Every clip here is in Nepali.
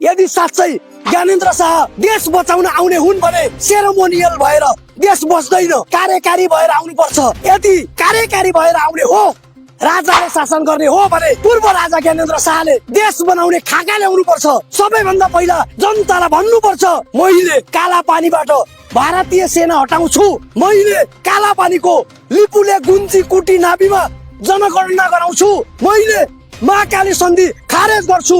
यदि साँच्चै ज्ञानेन्द्र शाह देश बचाउन आउने हुन् भने सेरेमोनियल भएर देश बच्दैन, कार्यकारी भएर आउनुपर्छ। यदि कार्यकारी भएर आउने हो, राजाले शासन गर्ने हो भने पूर्व राजा ज्ञानेन्द्र शाहले देश बनाउने खाका ल्याउनु पर्छ। सबैभन्दा पहिला जनतालाई भन्नुपर्छ, मैले काला पानीबाट भारतीय सेना हटाउँछु, मैले काला पानीको लिपुले गुन्जी कुटी नाभिमा जनगणना गराउँछु, मैले महाकाली सन्धि खारेज गर्छु,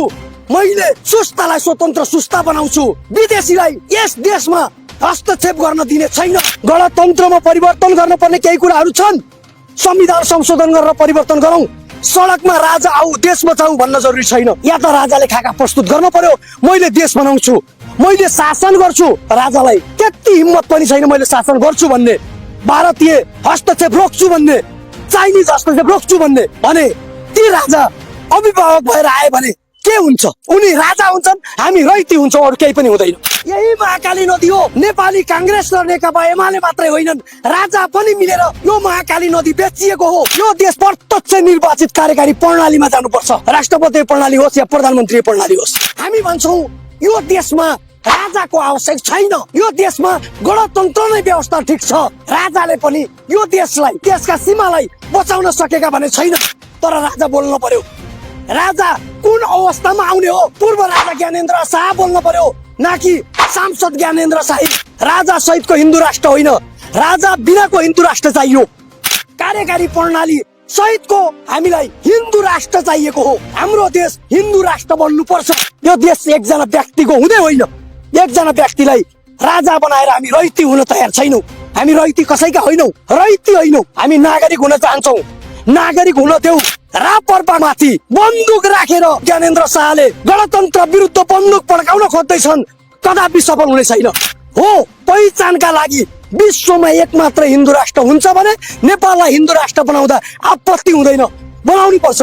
मैले सुस्तालाई स्वतन्त्र सुस्ता बनाउँछु, विदेशीलाई यस देशमा हस्तक्षेप गर्न दिने छैन। गणतन्त्रमा परिवर्तन गर्न पर्ने केही कुराहरू छन्। संविधान संशोधन गरेर परिवर्तन गरौं। सडकमा राजा आऊ देश बचाऊ भन्न जरुरी छैन। या त राजाले खाका प्रस्तुत गर्न पर्यो, मैले देश बनाउँछु, मैले शासन गर्छु। राजालाई त्यति हिम्मत पनि छैन मैले शासन गर्छु भन्ने, भारतीय हस्तक्षेप रोक्छु भन्ने, चाइनिज हस्तक्षेप रोक्छु भने ती राजा अभिभावक भएर आए भने के हुन्छ? उनी राजा हुन्छन्, हामी रैती हुन्छौँ, अरू केही पनि हुँदैन। यही महाकाली नदी हो। नेपाली कांग्रेस र नेकपा एमाले मात्रै होइनन्, राजा पनि मिलेर यो महाकाली नदी बेचिएको हो। यो देश प्रत्यक्ष निर्वाचित कार्यकारी प्रणालीमा जानुपर्छ, राष्ट्रपति प्रणाली होस् या प्रधानमन्त्री प्रणाली होस्। हामी भन्छौँ यो देशमा राजाको आवश्यक छैन, यो देशमा गणतन्त्र नै व्यवस्था ठिक छ। राजाले पनि यो देशलाई, देशका सीमालाई बचाउन सकेका भने छैन। तर राजा बोल्न पर्यो। राजा कुन अवस्थामा आउने हो? पूर्व राजा ज्ञानेन्द्र शाह बोल्न पर्यो, न कि सांसद ज्ञानेन्द्र शाही। राजा सहितको हिन्दू राष्ट्र होइन, राजा बिनाको हिन्दू राष्ट्र चाहियो। कार्यकारी प्रणाली सहितको हामीलाई हिन्दू राष्ट्र चाहिएको हो। हाम्रो देश हिन्दू राष्ट्र बन्नुपर्छ। यो देश एकजना व्यक्तिको हुँदै होइन। एकजना व्यक्तिलाई राजा बनाएर हामी रैती हुन तयार छैनौँ। हामी रैती कसैका होइनौँ, रैती होइनौँ। हामी नागरिक हुन चाहन्छौँ। नागरिक हुन देऊ। रापरपामाथि बन्दुक राखेर ज्ञानेन्द्र शाहले गणतन्त्र विरुद्ध बन्दुक पड्काउन खोज्दैछन्, कदापि सफल हुने छैन। हो, पहिचानका लागि विश्वमा एकमात्र हिन्दू राष्ट्र हुन्छ भने नेपाललाई हिन्दू राष्ट्र बनाउँदा आपत्ति हुँदैन, बनाउनु पर्छ।